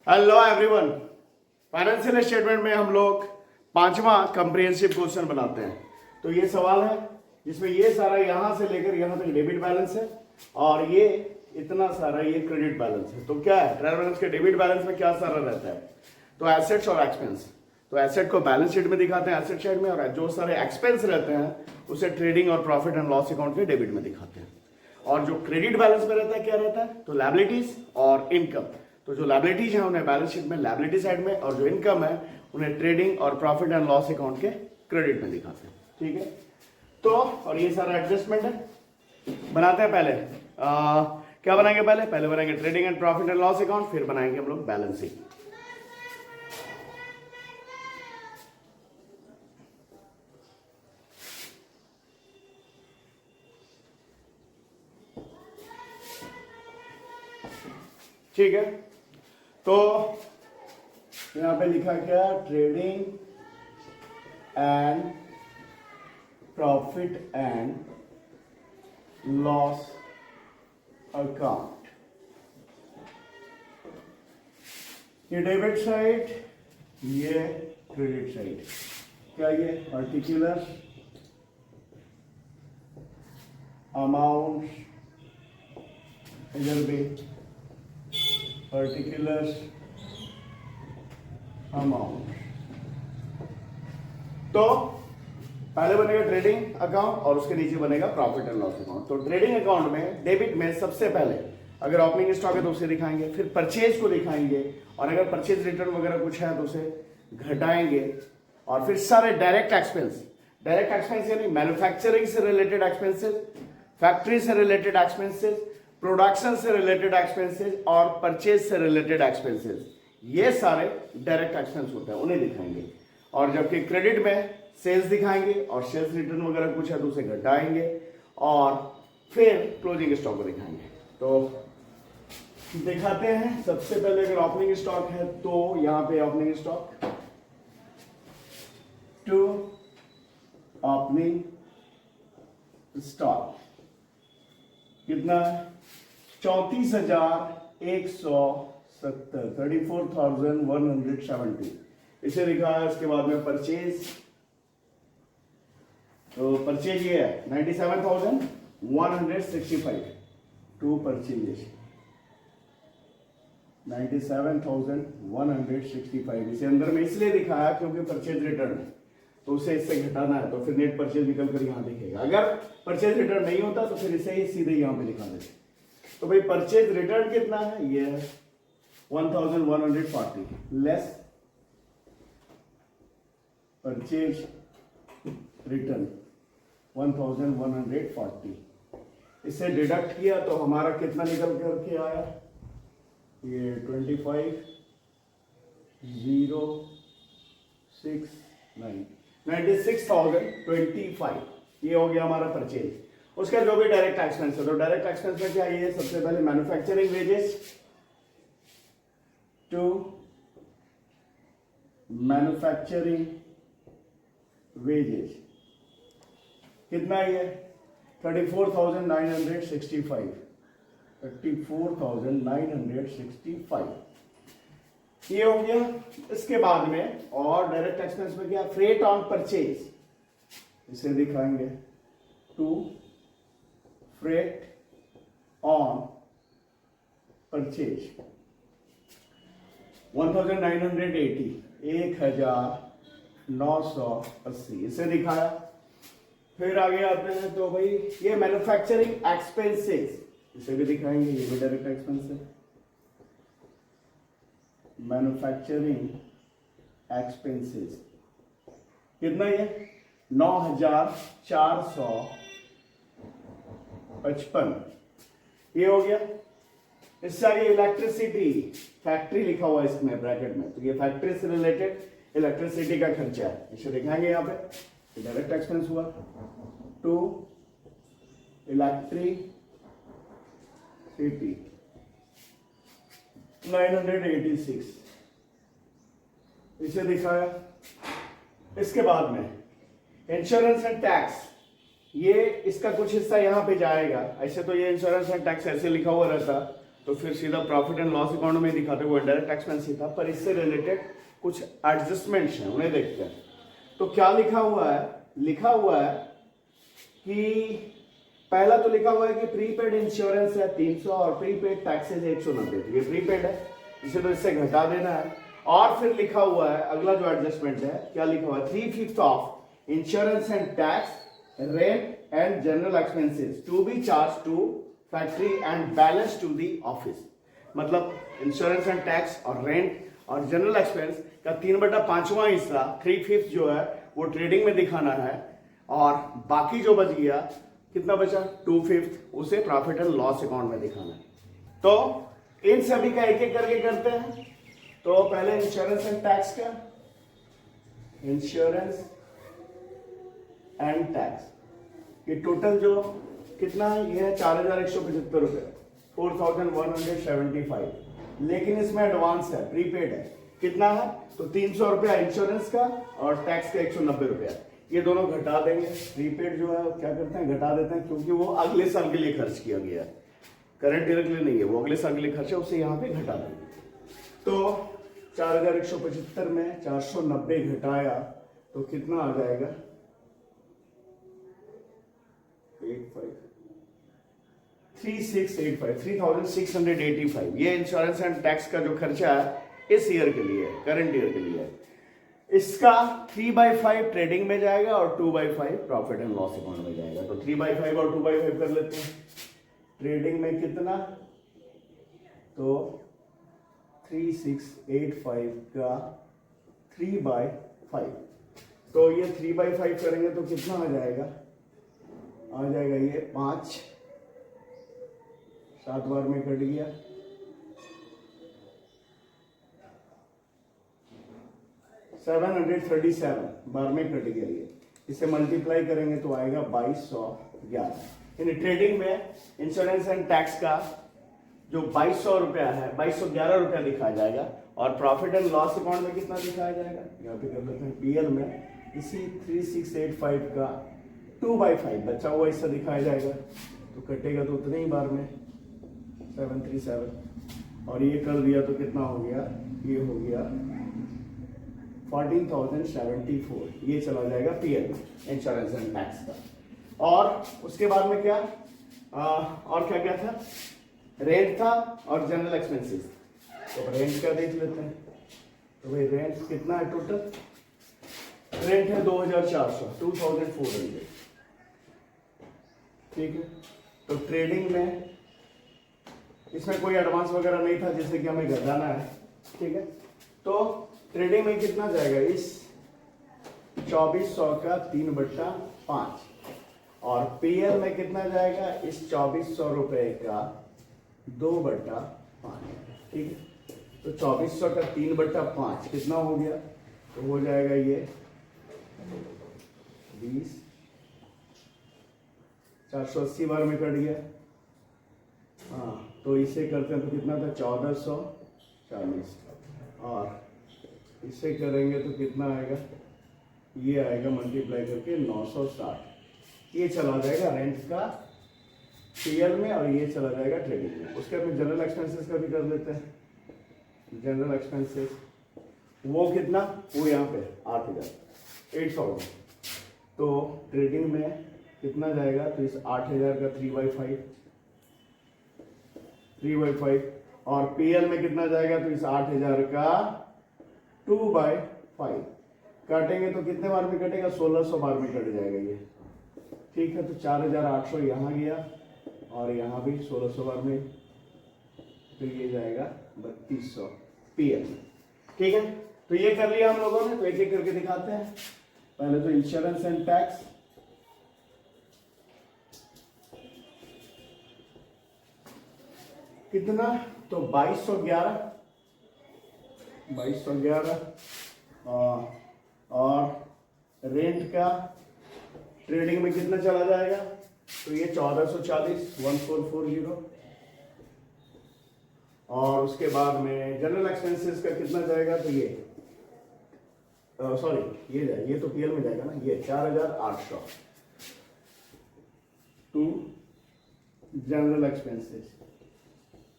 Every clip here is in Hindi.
Hello everyone. फाइनेंशियल स्टेटमेंट में हम लोग पांचवा कंप्रिहेंसिव क्वेश्चन बनाते हैं। तो ये सवाल है जिसमें ये सारा यहां से लेकर यहां तक डेबिट बैलेंस है और ये इतना सारा ये क्रेडिट बैलेंस है। तो क्या है ट्रायल बैलेंस के डेबिट बैलेंस में क्या सारा रहता है? तो एसेट्स और एक्सपेंस। तो एसेट को बैलेंस शीट में दिखाते हैं एसेट साइड में, और जो सारे एक्सपेंस रहते हैं उसे ट्रेडिंग और प्रॉफिट एंड लॉस अकाउंट के डेबिट में दिखाते हैं। और जो क्रेडिट बैलेंस में रहता है क्या रहता है? तो लायबिलिटीज और इनकम। तो जो लायबिलिटीज है उन्हें बैलेंस शीट में लायबिलिटी साइड में, और जो इनकम है उन्हें ट्रेडिंग और प्रॉफिट एंड लॉस अकाउंट के क्रेडिट में दिखाते हैं। ठीक है, तो और ये सारा एडजस्टमेंट है। बनाते हैं पहले क्या बनाएंगे? पहले बनाएंगे trading and profit and loss account, फिर बनाएंगे हम लोग बैलेंस शीट। ठीक है, तो यहां पे लिखा क्या? Trading and profit and loss account. ये डेबिट साइड, ये क्रेडिट साइड। क्या ये पर्टिकुलर अमाउंट, इधर भी पर्टिकुलर अमाउंट। तो पहले बनेगा ट्रेडिंग अकाउंट और उसके नीचे बनेगा प्रॉफिट एंड लॉस अकाउंट। तो ट्रेडिंग अकाउंट में डेबिट में सबसे पहले अगर ओपनिंग स्टॉक है तो उसे दिखाएंगे, फिर परचेज को दिखाएंगे, और अगर परचेज रिटर्न वगैरह कुछ है तो उसे घटाएंगे, और फिर सारे डायरेक्ट एक्सपेंस यानी मैन्युफैक्चरिंग से रिलेटेड एक्सपेंसेस, फैक्ट्री से रिलेटेड एक्सपेंसेस, प्रोडक्शन से रिलेटेड एक्सपेंसेस और परचेज से रिलेटेड एक्सपेंसेस, ये सारे डायरेक्ट एक्सपेंस होते हैं, उन्हें दिखाएंगे। और जबकि क्रेडिट में सेल्स दिखाएंगे और सेल्स रिटर्न वगैरह कुछ है तो उसे घटाएंगे, और फिर क्लोजिंग स्टॉक को दिखाएंगे। तो दिखाते हैं। सबसे पहले अगर ओपनिंग स्टॉक है तो यहां पे opening stock to opening stock कितना है? 34,170, 34,170 इसे लिखा है। इसके बाद में परचेज, तो परचेज ये है 97,165 टू परचेज 97,165। इसे अंदर में इसलिए दिखाया क्योंकि परचेज रिटर्न है तो उसे इससे घटाना है, तो फिर नेट परचेज निकल कर यहां दिखेगा। अगर परचेज रिटर्न नहीं होता तो फिर इसे ही सीधे यहां पे दिखा देते। तो भाई परचेज रिटर्न कितना है? ये है 1,140 लेस परचेज रिटर्न 1,140। इसे डिडक्ट किया तो हमारा कितना निकल करके आया? ये 25,069 96,025 ये हो गया हमारा परचेज। उसका जो भी डायरेक्ट एक्सपेंस है, तो डायरेक्ट एक्सपेंस में क्या है? सबसे पहले manufacturing wages to manufacturing wages कितना है? 34,965 34,965 ये हो गया। इसके बाद में और डायरेक्ट एक्सपेंस में क्या? फ्रेट ऑन परचेज, इसे दिखाएंगे टू फ्रेट ऑन परचेज 1,980 1,980 इसे दिखाया। फिर आगे आते हैं तो भाई ये मैन्युफैक्चरिंग एक्सपेंसेस, इसे भी दिखाएंगे। ये भी डायरेक्ट एक्सपेंस है। मैन्युफैक्चरिंग एक्सपेंसेस कितना? ये 9,455 ये हो गया। इससे आगे इलेक्ट्रिसिटी, फैक्ट्री लिखा हुआ है इसमें ब्रैकेट में, तो ये फैक्ट्री से रिलेटेड इलेक्ट्रिसिटी का खर्चा है, इसे दिखाएंगे यहाँ पे। डायरेक्ट एक्सपेंस हुआ टू इलेक्ट्रिसिटी 986 इसे दिखाया। इसके बाद में इंश्योरेंस एंड टैक्स, ये इसका कुछ हिस्सा यहां पे जाएगा। ऐसे तो ये इंश्योरेंस एंड टैक्स ऐसे लिखा हुआ रहता, तो फिर सीधा प्रॉफिट एंड लॉस अकाउंट में दिखाते, वो इनडायरेक्ट एक्सपेंस ही था, पर इससे रिलेटेड कुछ एडजस्टमेंट्स हैं, उन्हें देखते हैं। तो क्या लिखा हुआ है? लिखा हुआ है कि पहला तो लिखा हुआ है कि प्रीपेड इंश्योरेंस है 300 और प्रीपेड टैक्सेज 190, तो ये प्रीपेड है, इसे तो इससे घटा देना है। और फिर लिखा हुआ है अगला जो एडजस्टमेंट है, क्या लिखा हुआ है? 3/5 of insurance and tax, rent and general expenses to be charge to factory and balance to the office. मतलब इंश्योरेंस एंड टैक्स और रेंट और जनरल एक्सपेंस का 3/5 हिस्सा 3/5 जो है वो ट्रेडिंग में दिखाना है, और बाकी जो बच गया, कितना बचा? 2/5, उसे प्रॉफिट एंड लॉस अकाउंट में दिखाना है। तो इन सभी का एक एक करके करते हैं। तो पहले इंश्योरेंस एंड टैक्स का, इंश्योरेंस एंड टैक्स, ये टोटल जो कितना है, ये है 4175 रुपए, 4175। लेकिन इसमें एडवांस है, प्रीपेड है, कितना है? तो 300 रुपया इंश्योरेंस का और टैक्स का 190 रुपया, ये दोनों घटा देंगे। प्रीपेड जो है वो क्या करते हैं, घटा देते हैं, क्योंकि वो अगले साल के लिए खर्च किया गया है, करंट ईयर के लिए नहीं है, वो अगले साल के लिए खर्च है, उसे यहाँ पे घटा देंगे। तो 4175 में 490 घटाया तो कितना आ जाएगा? 3685, ये इंश्योरेंस एंड टैक्स का जो खर्चा है इस ईयर के लिए, करंट ईयर के लिए। इसका 3/5 ट्रेडिंग में जाएगा और 2/5 प्रॉफिट एंड लॉस अकाउंट में जाएगा। तो 3/5 और 2/5 कर लेते हैं। ट्रेडिंग में कितना? तो 3685 का 3/5, तो ये 3/5 करेंगे तो कितना आ जाएगा? आ जाएगा ये 5, 7 बार में कट गया, 737 बार में कट गया ये। इसे मल्टीप्लाई करेंगे तो आएगा 2211। यानी ट्रेडिंग में इंश्योरेंस एंड टैक्स का जो 2200 रुपया है, 2211 रुपया दिखाया जाएगा, और प्रॉफिट एंड लॉस अकाउंट में कितना दिखाया जाएगा? यहाँ पे कर लेते हैं पीएल में, इसी 3685 का 2/5 बचा हुआ हिस्सा दिखाया जाएगा, तो कटेगा तो उतने ही बार में 737, और ये कर दिया तो कितना हो गया? ये हो गया 14,074, ये चला जाएगा पीएल इंश्योरेंस एंड टैक्स का। और उसके बाद में क्या और क्या क्या था? रेंट था और जनरल एक्सपेंसेस। तो रेंट का देख लेते हैं। तो भाई रेंट कितना है टोटल? रेंट है 2400, 2400, ठीक है। तो ट्रेडिंग में इसमें कोई एडवांस वगैरह नहीं था जिससे कि हमें घटाना है, ठीक है। तो ट्रेडिंग में कितना जाएगा? इस 2400 का 3/5, और पीएल में कितना जाएगा? इस 2400 रुपए का 2/5, ठीक है। तो 2400 का 3/5 कितना हो गया? तो हो जाएगा ये 20, 480 बार में कट गया। हाँ, तो इसे करते हैं तो कितना था? 1440, और इसे करेंगे तो कितना आएगा? ये आएगा मल्टीप्लाई करके 960। ये चला जाएगा रेंट का पीएल में, और ये चला जाएगा ट्रेडिंग में। उसके बाद जनरल एक्सपेंसेस का भी कर लेते हैं। जनरल एक्सपेंसेस वो कितना? वो यहाँ पे 8,000। तो ट्रेडिंग में कितना जाएगा? तो इस 8,000 का 3/5, और पीएल में कितना जाएगा? तो इस 8,000 का 2/5 काटेंगे तो कितने बार में कटेगा? 1600 बार में कट जाएगा ये, ठीक है। तो 4,800 यहाँ गया, और यहाँ भी 1600 बार में, तो ये जाएगा 3200 पीएल, ठीक है। तो ये कर लिया हम लोगों ने। तो एक एक करके दिखाते हैं। पहले तो इंश्योरेंस एंड टैक्स, कितना? तो 2211, और रेंट का ट्रेडिंग में कितना चला जाएगा? तो ये 1440, 1440, और उसके बाद में जनरल एक्सपेंसेस का कितना जाएगा? तो ये सॉरी ये जाएगा, ये तो पीएल में जाएगा ना, ये 4,800 टू जनरल एक्सपेंसेस,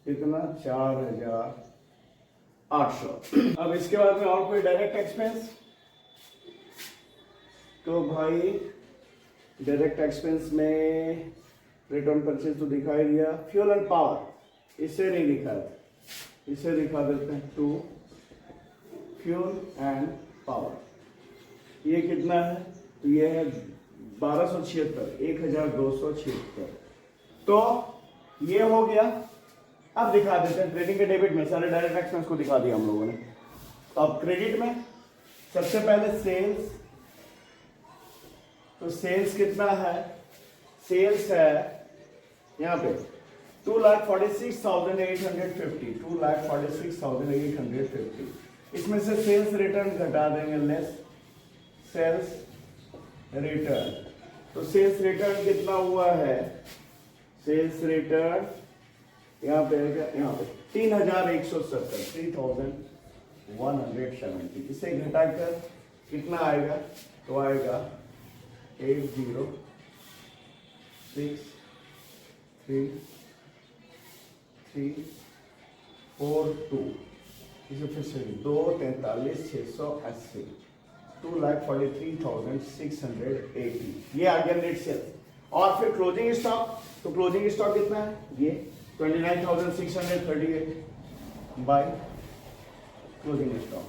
कितना 4,800। अब इसके बाद में और कोई डायरेक्ट एक्सपेंस, तो भाई डायरेक्ट एक्सपेंस में रिटर्न परचेज तो दिखाई दिया। फ्यूल एंड पावर इसे नहीं दिखाया, इसे दिखा देते हैं। टू फ्यूल एंड पावर, ये कितना है? तो ये है 1276, 1276। तो ये हो गया। अब दिखा देते हैं ट्रेडिंग के डेबिट में, सारे डायरेक्ट एक्सपेंस को दिखा दिया हम लोगों ने। अब क्रेडिट में सबसे पहले सेल्स, तो सेल्स कितना है? सेल्स है यहाँ पे 2,46,850, 2,46,850। इसमें से सेल्स रिटर्न घटा देंगे, लेस सेल्स रिटर्न। तो सेल्स रिटर्न कितना हुआ है? सेल्स रिटर्न यहाँ पे 3,170, 3,170। इसे घटाकर कितना आएगा? तो आएगा 8063342। इसे फिर से 2,43,680, 2,43,680। ये आ गया नेट सेल्स। और फिर क्लोजिंग स्टॉक, तो क्लोजिंग स्टॉक कितना है? ये 29,638 बाय क्लोजिंग स्टॉक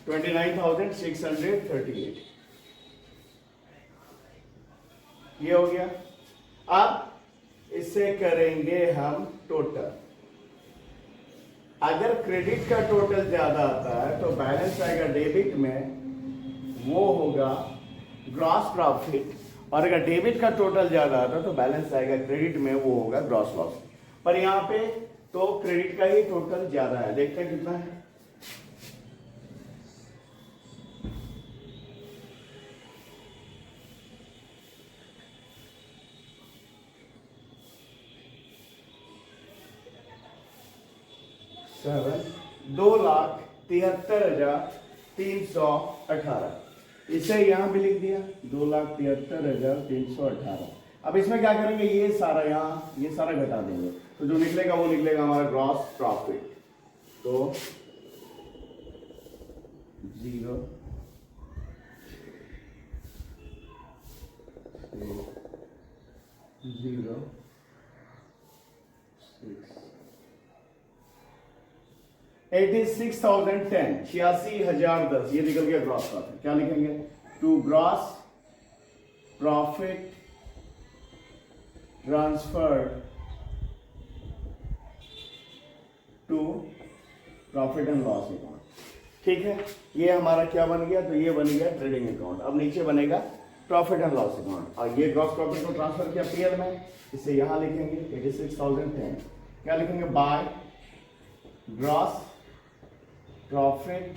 29,638। ये हो गया। अब इसे करेंगे हम टोटल। अगर क्रेडिट का टोटल ज्यादा आता है तो बैलेंस आएगा डेबिट में, वो होगा ग्रॉस प्रॉफिट। और अगर डेबिट का टोटल ज्यादा आता है तो बैलेंस आएगा क्रेडिट में, वो होगा ग्रॉस लॉस। पर यहां पे तो क्रेडिट का ही टोटल ज्यादा है। देखते हैं कितना है। सेवन 2,73,318। इसे यहां भी लिख दिया 2,73,318। अब इसमें क्या करेंगे? ये सारा ये सारा घटा देंगे, तो जो निकलेगा वो निकलेगा हमारा ग्रॉस प्रॉफिट। तो 0 0 86,010, 86,010, ये निकल गया ग्रॉस प्रॉफिट। क्या लिखेंगे? To gross profit transferred to profit and loss account. ठीक है, ये हमारा क्या बन गया? तो ये बन गया ट्रेडिंग अकाउंट। अब नीचे बनेगा प्रॉफिट एंड लॉस अकाउंट। और ये ग्रॉस प्रॉफिट को ट्रांसफर किया पीएल में, इसे यहां लिखेंगे 86,010। क्या लिखेंगे? By gross profit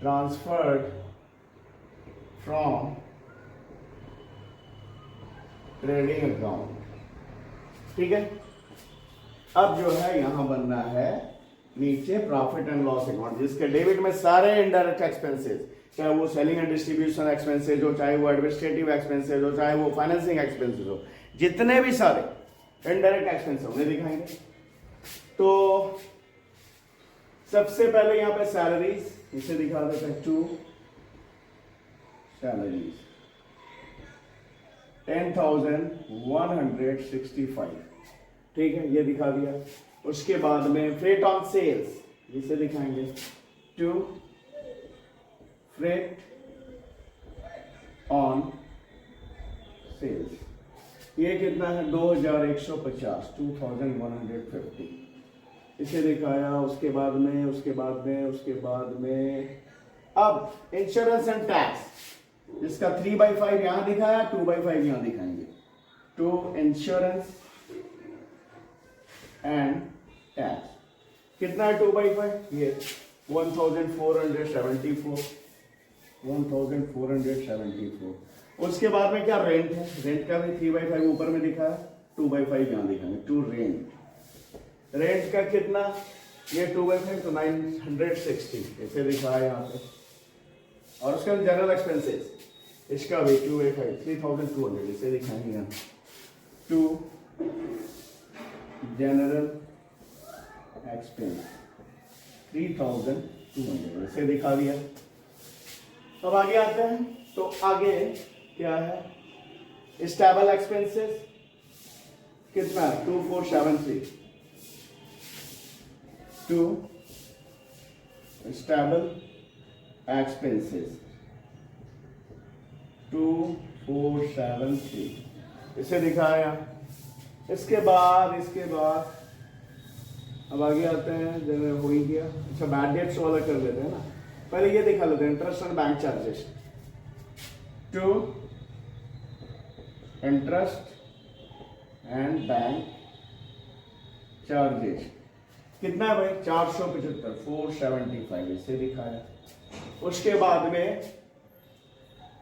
transferred from trading account. ठीक है। अब जो है यहां बनना है नीचे प्रॉफिट एंड लॉस अकाउंट, जिसके डेबिट में सारे इनडायरेक्ट एक्सपेंसेस, चाहे वो सेलिंग एंड डिस्ट्रीब्यूशन एक्सपेंसेस हो, चाहे वो एडमिनिस्ट्रेटिव एक्सपेंसेस हो, चाहे वो फाइनेंसिंग एक्सपेंसेस हो, जितने भी सारे इनडायरेक्ट एक्सपेंसेस उन्हें दिखाएंगे। तो सबसे पहले यहां पे सैलरीज, इसे दिखा देते हैं। To salaries 10,165। ठीक है, ये दिखा दिया। उसके बाद में फ्रेट ऑन सेल्स, जिसे दिखाएंगे टू फ्रेट ऑन सेल्स। ये कितना है? 2,150, 2,150। इसे दिखाया। उसके बाद में अब इंश्योरेंस एंड टैक्स, जिसका 3/5 यहां दिखाया, 2/5 यहां दिखाएंगे। टू इंश्योरेंस एंड टैक्स कितना है? 2/5 ये 1,474, 1,474। उसके बाद में क्या? रेंट है। रेंट का भी 3/5 ऊपर में दिखा है, 2/5 यहां दिखाएंगे। टू रेंट, रेंट का कितना? ये 2/5, तो 960, इसे दिखाया यहाँ पे। और उसका जनरल एक्सपेंसेस, इसका भी 2/5, 3,200, इसे दिखाएंगे यहाँ। टू जनरल एक्सपेंस 3200 इसे दिखा दिया। अब आगे आते हैं, तो आगे क्या है, स्टेबल एक्सपेंसेस कितना 2473 टू स्टेबल एक्सपेंसेस 2473 इसे दिखाया। इसके बाद अब आगे आते हैं, जब हो ही गया। अच्छा बैड डेट्स वाला कर लेते हैं ना, पहले ये दिखा लेते हैं, interest and bank charges to interest and bank charges कितना है भाई 475 475 इसे दिखाया। उसके बाद में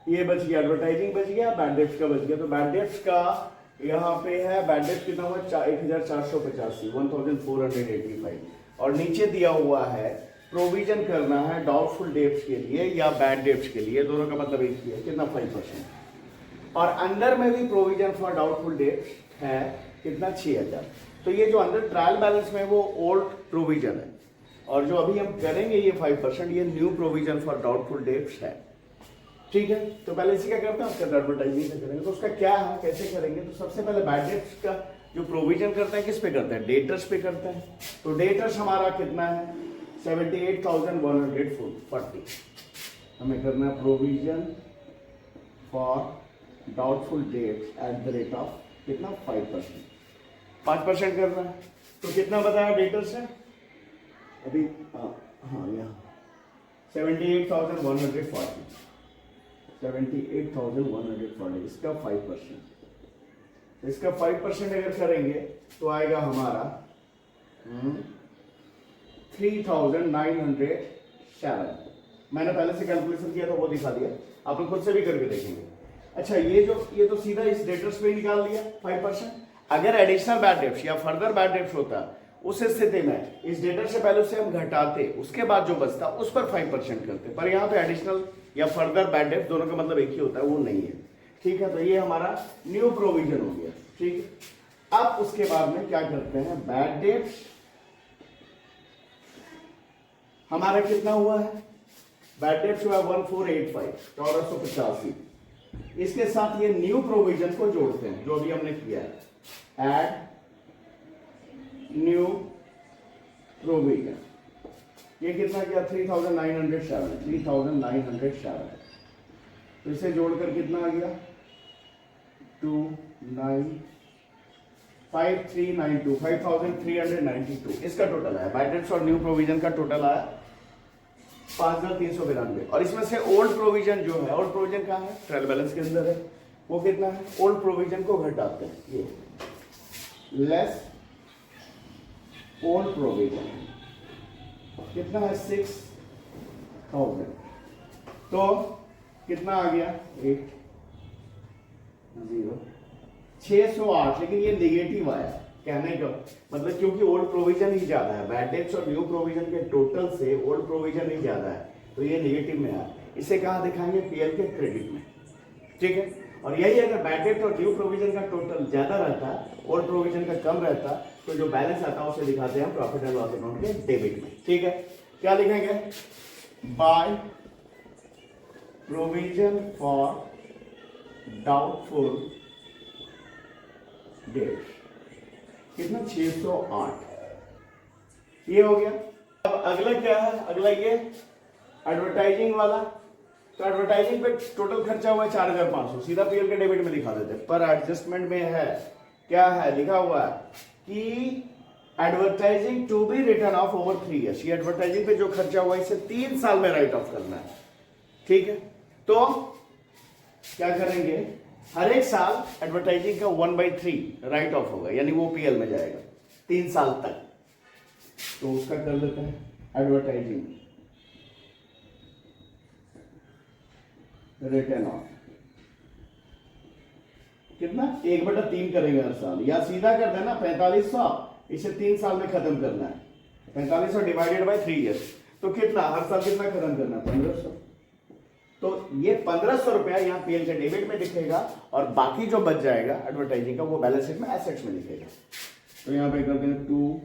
ये बच गया, एडवर्टाइजिंग बच गया, बैड डेट्स का बच गया। तो बैड डेट्स का यहाँ पे है, बैड डेट्स कितना हुआ 1485 1485 और नीचे दिया हुआ है प्रोविजन करना है डाउटफुल डेट्स के लिए या बैड डेट्स के लिए, दोनों का मतलब एक ही है, कितना 5%। और अंदर में भी प्रोविजन फॉर डाउटफुल डेट्स है कितना 6000। तो ये जो अंदर ट्रायल बैलेंस में वो ओल्ड प्रोविजन है, और जो अभी हम करेंगे ये 5% ये new provision for doubtful debts है। ठीक है, तो पहले इसी क्या करते हैं, उसका एडवर्टाइजिंग से करेंगे। तो उसका क्या है, कैसे करेंगे, तो सबसे पहले बैड डेट्स का जो प्रोविजन करते हैं किस पे करते हैं, डेटर्स पे करते हैं। तो डेटर्स हमारा कितना है 78,140 हमें करना है provision for doubtful debts eight the rate of कितना 5% करना है। तो कितना बताया डेटर्स है अभी, हाँ यहाँ 78,140 इसका 5%। इसका 5% अगर करेंगे तो आएगा हमारा 3,907। मैंने पहले से कैलकुलेशन किया था वो दिखा दिया, आप लोग खुद से भी करके देखेंगे। अच्छा ये तो सीधा इस डेटर्स पे निकाल दिया 5%। अगर एडिशनल बैड डेट्स या फर्दर बैड डेट्स होता उस स्थिति में इस डेटर से पहले उसे हम घटाते, उसके बाद जो बचता उस पर 5% करते, पर यहाँ पे एडिशनल या फर्दर बैड डेट दोनों का मतलब एक ही होता है, वो नहीं है। ठीक है, तो ये हमारा न्यू प्रोविजन हो गया। ठीक है, अब उसके बाद में क्या करते हैं, बैड डेट्स हमारा कितना हुआ है, बैड डेट्स हुआ 1485 1485। इसके साथ ये न्यू प्रोविजन को जोड़ते हैं जो भी हमने किया है, एड न्यू प्रोविजन। ये कितना किया 3,907 तो इसे जोड़कर कितना आ गया 5392 इसका टोटल आया। बैड डेट्स और न्यू प्रोविजन का टोटल आया 5,392। और इसमें से ओल्ड प्रोविजन जो है, ओल्ड प्रोविजन कहाँ है, ट्रायल बैलेंस के अंदर है, वो कितना है, ओल्ड प्रोविजन को घटाते हैं, ये लेस ओल्ड प्रोविजन कितना है 6,000। तो कितना आ गया 608। लेकिन ये नेगेटिव आया, कहने का मतलब क्योंकि ओल्ड प्रोविजन ही ज्यादा है, बैड डेट्स और न्यू प्रोविजन के टोटल से ओल्ड प्रोविजन ही ज्यादा है, तो ये नेगेटिव में आया। इसे कहाँ दिखाएंगे, पीएल के क्रेडिट में। ठीक है, और यही अगर बैड डेट और न्यू प्रोविजन का टोटल ज्यादा रहता, ओल्ड प्रोविजन का कम रहता, तो जो बैलेंस आता है उसे दिखाते हैं हम प्रॉफिट एंड लॉस अकाउंट के डेबिट में। ठीक है, क्या लिखेंगे, by provision for doubtful debt कितना 608 ये हो गया। अब अगला क्या है, अगला ये एडवर्टाइजिंग वाला। तो एडवर्टाइजिंग पे टोटल खर्चा हुआ है 4,500, सीधा पीएल के डेबिट में दिखा देते, पर एडजस्टमेंट में है क्या है, लिखा हुआ है कि advertising to be written off over 3 years. ये एडवर्टाइजिंग पे जो खर्चा हुआ है इसे 3 साल में राइट ऑफ करना है। ठीक है, तो क्या करेंगे, हर एक साल एडवर्टाइजिंग का 1/3 राइट ऑफ होगा, यानी वो पीएल में जाएगा 3 साल तक। तो उसका कर लेते हैं एडवर्टाइजिंग रिटर्न ऑफ कितना 1/3 करेंगे हर साल, या सीधा कर देना 4500, इसे 3 साल में खत्म करना है। 4500 डिवाइडेड बाय 3 ईयर्स, तो कितना हर साल कितना खत्म करना है 1500। तो ये 1500 रुपया यहाँ पीएल के डेबिट में दिखेगा और बाकी जो बच जाएगा एडवर्टाइजिंग का वो बैलेंस शीट में एसेट्स में दिखेगा। तो यहाँ पे करते हैं टू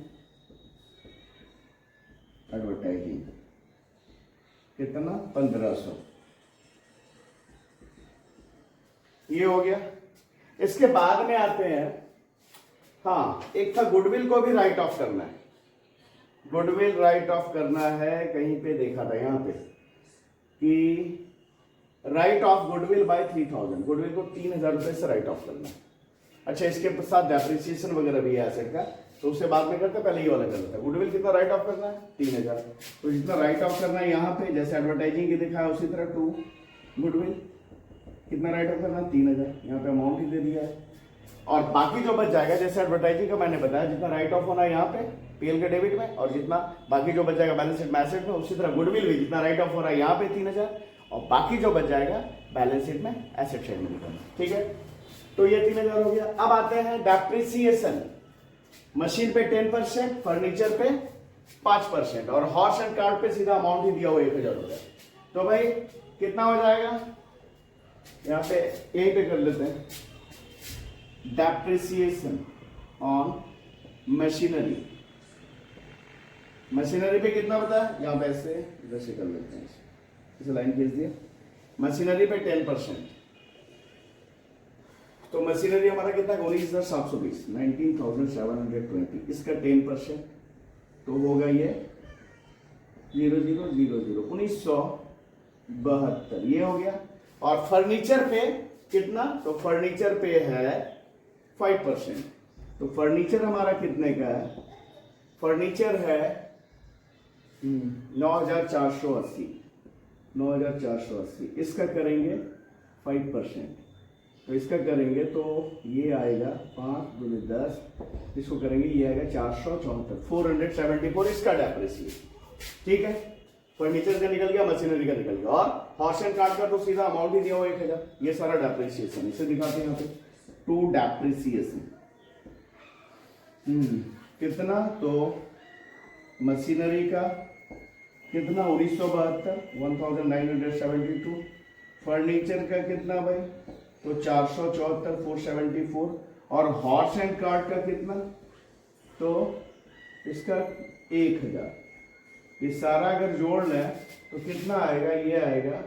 एडवर्टाइजिंग कितना 1500, ये हो गया। इसके बाद में आते हैं, हाँ एक था गुडविल को भी राइट ऑफ करना है। गुडविल राइट ऑफ करना है, कहीं पे देखा था यहाँ पे कि write off goodwill by 3000, goodwill को 3000 रुपए से राइट ऑफ करना है। अच्छा इसके साथ डेप्रिसिएशन वगैरह भी है एसेट का, तो उससे बाद में करते पहले ये वाला करता है। गुडविल कितना राइट ऑफ करना है 3000, तो जितना राइट ऑफ करना है यहाँ पे जैसे एडवर्टाइजिंग की दिखा है उसी तरह टू गुडविल कितना राइट ऑफ करना है 3000, यहाँ पे अमाउंट ही दे दिया है। और बाकी जो बच जाएगा जैसे एडवर्टाइजिंग का मैंने बताया जितना राइट ऑफ होना है यहाँ पे पीएल के डेबिट में और जितना बाकी जो बच जाएगा बैलेंस शीट में एसेट में, उसी तरह गुडविल भी जितना राइट ऑफ हो रहा है यहाँ पे 3000 और बाकी जो बच जाएगा बैलेंस शीट में एसेट साइड में लिखना। ठीक है, तो ये 3000 हो गया। अब आते हैं डेप्रिसिएशन, मशीन पे 10%, फर्नीचर पे 5% और हॉर्स एंड कार्ट पे सीधा अमाउंट ही दिया हुआ 1000 रुपया। तो भाई कितना हो जाएगा, यहाँ पे यहीं पे कर लेते हैं डेप्रिसिएशन ऑन मशीनरी। मशीनरी पे कितना बता, यहाँ पे ऐसे इधर से कर लेते हैं, इसे लाइन खींच दिया। मशीनरी पे 10%, तो मशीनरी हमारा कितना 19,720, 19,720, इसका 10% तो होगा ये 0000 1972, ये हो गया। और फर्नीचर पे कितना, तो फर्नीचर पे है 5%, तो फर्नीचर हमारा कितने का है, फर्नीचर है 9,480, 9,480, इसका करेंगे 5%, तो इसका करेंगे तो ये आएगा 5 दूनी 10, इसको करेंगे ये आएगा 474, 474 इसका डेप्रिसिएशन। ठीक है, फर्नीचर का निकल गया, मशीनरी का निकल गया और हॉर्स एंड कार्ट का तो सीधा अमाउंट ही दिया हुआ 1000, ये सारा डेप्रिसिएशन। इसे दिखाते हैं यहाँ पे टू डेप्रिसिएशन कितना, तो मशीनरी का कितना 1972, 1972, फर्नीचर का कितना भाई, तो 474, 474 और हॉर्स एंड कार्ट का कितना, तो इसका 1000। ये सारा अगर जोड़ लें तो कितना आएगा, ये आएगा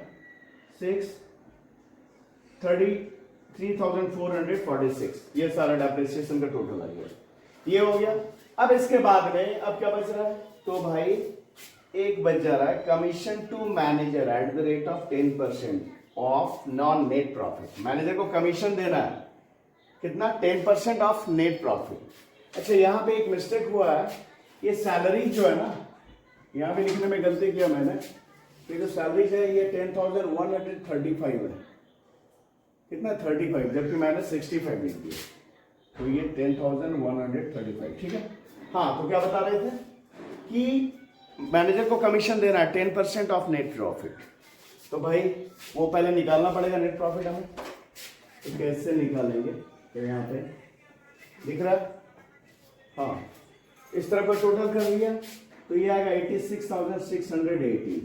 3,446, ये सारा डेप्रिसिएशन का टोटल आ गया। ये हो गया। अब इसके बाद में अब क्या बच रहा है, तो भाई एक बच जा रहा है commission to manager at the rate of 10% of non net profit. Manager को कमीशन देना है कितना, 10% ऑफ नेट प्रॉफिट। अच्छा यहाँ पे एक मिस्टेक हुआ है, ये सैलरी जो है ना, यहाँ पे लिखने में गलती किया मैंने, तो जो सैलरी है ये 10,135 है, कितना 35, जबकि मैंने 65 लिख दिया, तो ये 10,135। ठीक है, हाँ तो क्या बता रहे थे कि मैनेजर को कमीशन देना है 10% ऑफ नेट प्रॉफिट, तो भाई वो पहले निकालना पड़ेगा नेट प्रॉफिट हमें, तो कैसे निकालेंगे, तो यहाँ पे दिख रहा है, हाँ इस तरह का टोटल कर लिया, तो ये आएगा 86,618।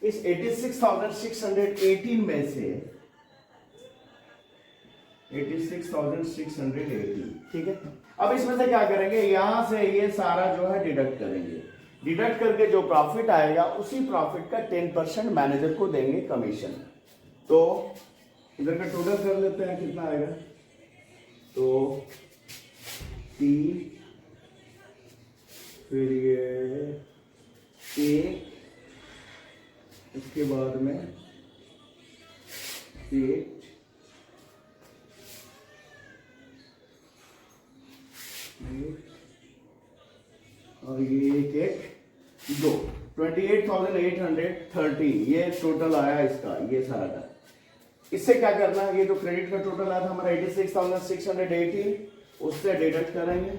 इस 86,618 में से 86,618, ठीक है। अब इसमें से क्या करेंगे, यहां से ये सारा जो है डिडक्ट करेंगे, डिडक्ट करके जो प्रॉफिट आएगा उसी प्रॉफिट का 10% मैनेजर को देंगे कमीशन। तो इधर का टोटल कर लेते हैं कितना आएगा, तो 3, फिर ये 1, इसके बाद में 8, और ये 1, 2, 28,813, ये टोटल आया इसका, ये सारा का। इससे क्या करना है, ये जो क्रेडिट का टोटल आया था हमारा 86,618, उससे डिडक्ट करेंगे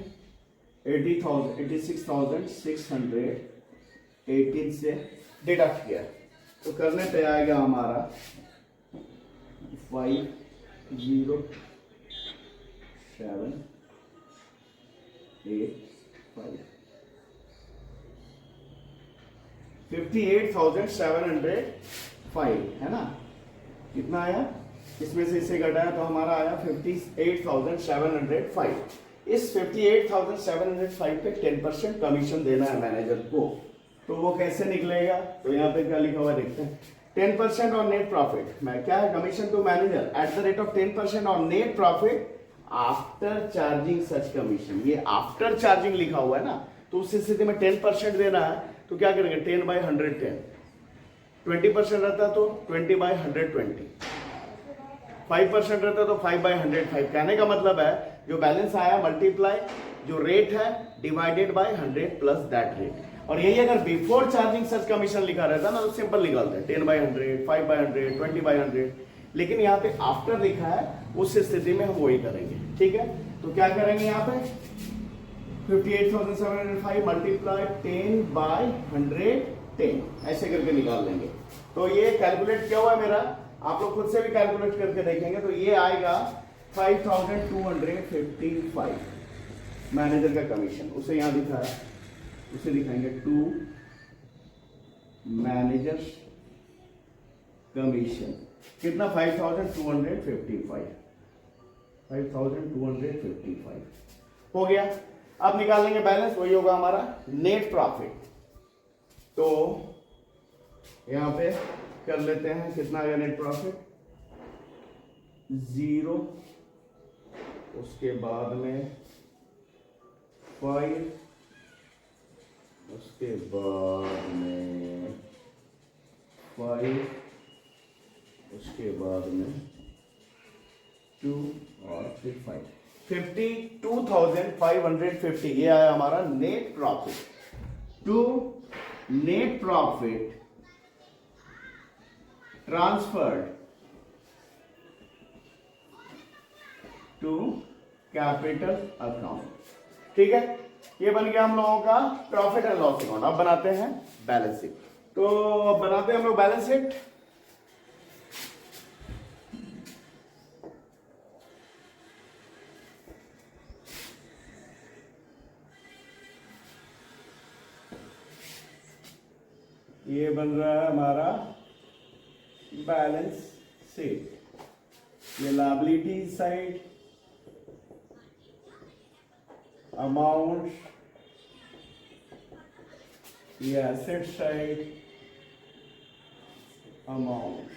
86,618 से डिडक्ट किया, तो करने पे आएगा हमारा 50785 58,705 है ना। कितना आया, इसमें से इसे घटाया तो हमारा आया 58,705। इस 58,705 पे 10% कमीशन देना है मैनेजर को। तो वो कैसे निकलेगा, तो यहाँ पे क्या लिखा हुआ देखते हैं, 10% ऑन नेट प्रॉफिट। मैं क्या है, commission to manager at the rate of 10% on net profit after charging such commission. ये आफ्टर चार्जिंग लिखा हुआ है ना, तो उस स्थिति में 10% देना है तो क्या करेंगे, 10/110। 20% रहता तो 20/120, 5% रहता तो 5/105। कहने का मतलब है जो बैलेंस आया मल्टीप्लाई जो रेट है divided by 100 plus that rate. और यही अगर बिफोर चार्जिंग सच कमीशन लिखा रहता ना तो सिंपल निकालते हैं 10/100, 5/100, 20/100। लेकिन यहाँ पे आफ्टर लिखा है, उस स्थिति में हम वही करेंगे। ठीक है, तो क्या करेंगे यहाँ पे 58,705 मल्टीप्लाई 10/110 ऐसे करके निकाल लेंगे। तो ये कैलकुलेट क्या हुआ मेरा, आप लोग खुद से भी कैलकुलेट करके देखेंगे तो ये आएगा 5,255 मैनेजर का कमीशन। उसे यहां दिखा है, उसे दिखाएंगे टू मैनेजर कमीशन कितना, 5,255 हो गया। अब निकाल लेंगे बैलेंस, वही होगा हमारा नेट प्रॉफिट। तो यहां पे कर लेते हैं, कितना आ गया नेट प्रॉफिट, 0, उसके बाद में 5, उसके बाद में 5, उसके बाद में 2 और फिर 5, 52,550 ये आया हमारा net profit. To net profit transferred to capital account. ठीक है, ये बन गया हम लोगों का प्रॉफिट एंड लॉस अकाउंट। अब बनाते हैं बैलेंस शीट। तो अब बनाते हैं हम लोग बैलेंस शीट। ये बन रहा है हमारा बैलेंस शीट। ये लायबिलिटी साइड, अमाउंट, ये एसेट साइड, अमाउंट।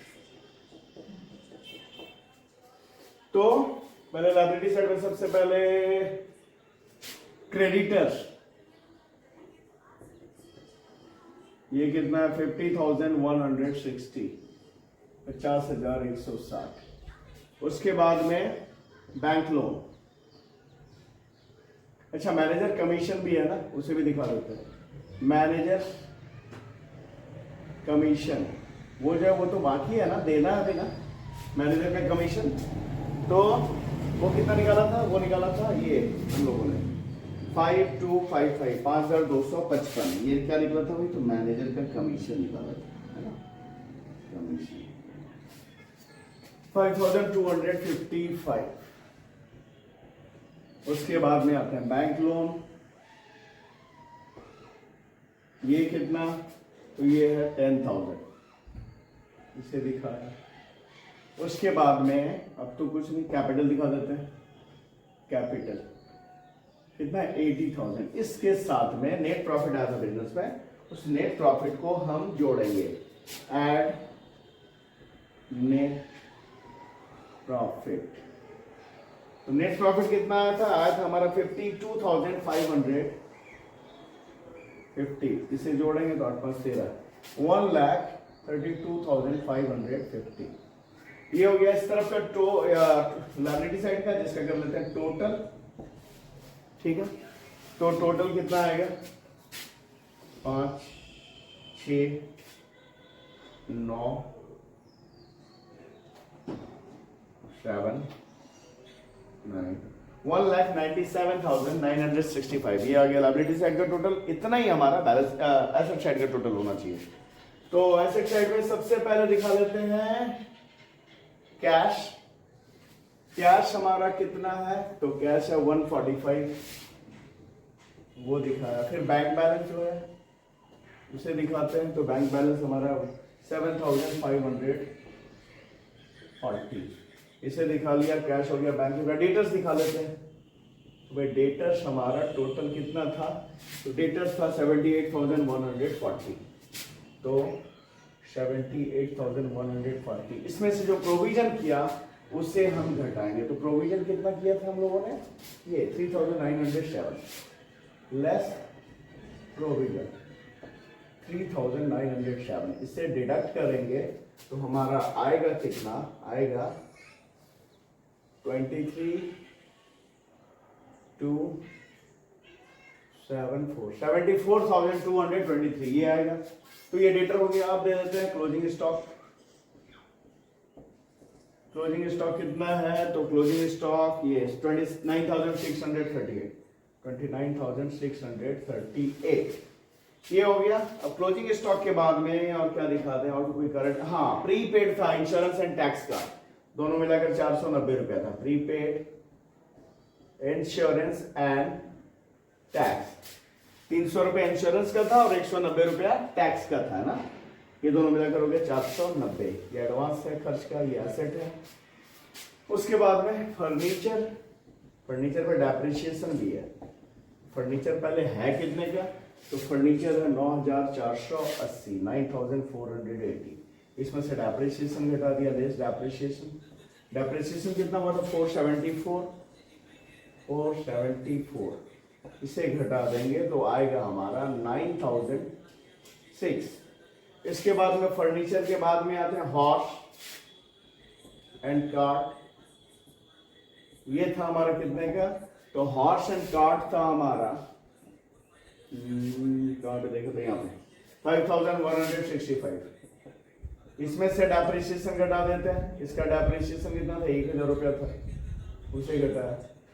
तो पहले लायबिलिटी साइड में सबसे पहले क्रेडिटर्स, ये कितना है 50,160, 50,160। उसके बाद में बैंक लोन। अच्छा, मैनेजर कमीशन भी है ना, उसे भी दिखा देते हैं। मैनेजर कमीशन वो जो है वो तो बाकी है ना, देना है देना मैनेजर का कमीशन। तो वो कितना निकाला था, वो निकाला था ये हम लोगों ने 5255, 5,255। ये क्या निकला था भाई, तो मैनेजर का कमीशन निकाला था, है ना, कमीशन 5,255। उसके बाद में आते हैं बैंक लोन, ये कितना, तो ये है 10,000, इसे दिखा है। उसके बाद में अब तो कुछ नहीं, कैपिटल दिखा देते हैं। कैपिटल कितना है 80,000। इसके साथ में नेट प्रॉफिट आया था बिजनेस में, उस नेट प्रॉफिट को हम जोड़ेंगे। एड नेट प्रॉफिट, तो नेट प्रॉफिट कितना आया था, हमारा 52,550। इसे जोड़ेंगे तो आपके पास 1,32,550। ये हो गया इस तरफ का लायबिलिटी साइड का, जिसका कर लेते हैं टोटल। ठीक है, तो टोटल कितना आएगा, 5, 6, 9, 7, 9, 1,97,965। ये आ गया लायबिलिटी साइड का टोटल। इतना ही हमारा बैलेंस एसेट साइड का टोटल होना चाहिए। तो एसेट साइड में सबसे पहले दिखा लेते हैं कैश। कैश हमारा कितना है, तो कैश है 145, वो दिखाया। फिर बैंक बैलेंस जो है उसे दिखाते हैं, तो बैंक बैलेंस हमारा 7,500। 40, इसे दिखा लिया, कैश हो गया, बैंक हो गया। डेटर्स दिखा लेते हैं। भाई डेटर्स हमारा टोटल कितना था, तो डेटर्स था 78,140, तो 78,140 इसमें से जो प्रोविजन किया उससे हम घटाएंगे। तो प्रोविजन कितना किया था हम लोगों ने, ये 3,907 लेस प्रोविजन 3,907, इससे डिडक्ट करेंगे तो हमारा आएगा कितना, आएगा 74,223, ये आएगा। तो ये डेटर हो गया। आप दे देते हैं क्लोजिंग स्टॉक। क्लोजिंग स्टॉक कितना है, तो क्लोजिंग स्टॉक ये 29,638, 29,638 ये हो गया। अब क्लोजिंग स्टॉक के बाद में और क्या दिखा दें, और कोई करंट, हाँ प्रीपेड था, इंश्योरेंस एंड टैक्स का, दोनों मिलाकर 490 रुपया था। प्रीपेड, इंश्योरेंस एंड टैक्स, 300 रुपया इंश्योरेंस का था और 190 रुपया टैक्स का था ना, ये दोनों मिलाकर हो गया 490। ये एडवांस है खर्च का, ये एसेट है। उसके बाद में फर्नीचर, फर्नीचर पर डेप्रिसिएशन भी है। फर्नीचर पहले है कितने का, तो फर्नीचर है 9,480, 9,480, इसमें से डेप्रिसिएशन घटा दिया, लेस डेप्रिसिएशन। डेप्रिसिएशन कितना हुआ था, 474, इसे घटा देंगे तो आएगा हमारा 9,006। इसके बाद में फर्नीचर के बाद में आते हैं हॉर्स एंड कार्ट, ये था हमारा कितने का, तो हॉर्स एंड कार्ट था हमारा, कार्ट देखो तो यहाँ पे 5,165, इसमें से डेप्रिसिएशन घटा देते हैं। इसका डेप्रिसिएशन कितना था, 1,000 रुपया था, उसे घटाया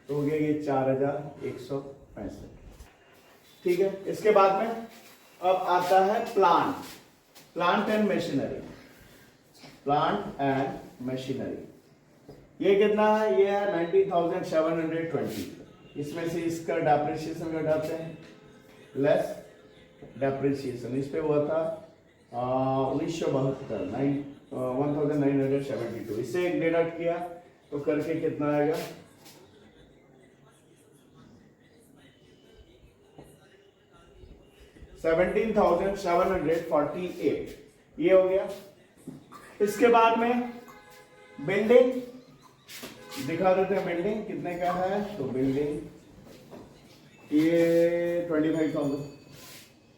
तो हो गया ये 4,165। ठीक है। इसके बाद में अब आता है plant, plant and machinery, plant and machinery, ये कितना है, ये है 90,720, इसमें से इसका डेप्रिसिएशन घटाते हैं, लेस डेप्रिसिएशन, इस पे हुआ था 1972, 1972, इससे एक डिडक्ट किया तो करके कितना आएगा, 17,748, ये हो गया। इसके बाद में बिल्डिंग दिखा देते हैं, बिल्डिंग कितने का है, तो बिल्डिंग ये 25,000,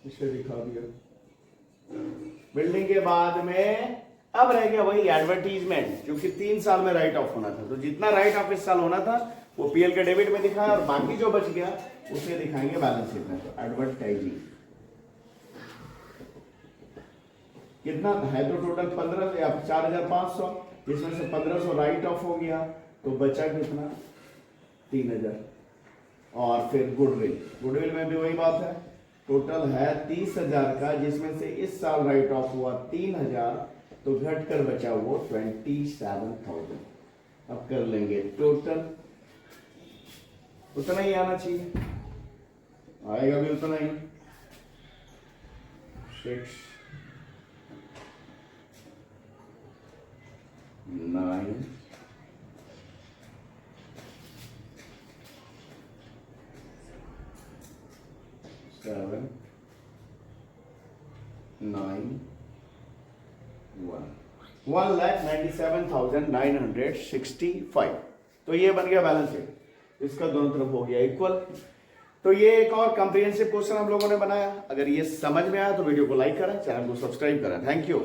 इसे दिखा दिया। बिल्डिंग के बाद में अब रह गया वही एडवर्टीजमेंट, क्योंकि 3 साल में राइट ऑफ होना था, तो जितना राइट ऑफ इस साल होना था वो पीएल के डेबिट में दिखाया और बाकी जो बच गया उसे दिखाएंगे बैलेंस शीट में। तो एडवर्टाइजिंग कितना है, तो टोटल 15 या 4,500, इसमें से 1,500 राइट ऑफ हो गया तो बचा कितना, 3,000। और फिर गुडविल, गुडविल में भी वही बात है, टोटल है 30,000 का, जिसमें से इस साल राइट ऑफ हुआ 3,000, तो घट कर बचा वो 27,000। अब कर लेंगे टोटल, उतना ही आना चाहिए, आएगा भी उतना ही, 6 9 7 9 1,97,965। तो ये बन गया बैलेंस शीट, इसका दोनों तरफ हो गया इक्वल। तो ये एक और कॉम्प्रिहेंसिव क्वेश्चन हम लोगों ने बनाया। अगर ये समझ में आया तो वीडियो को लाइक करें, चैनल को सब्सक्राइब करें। Thank you.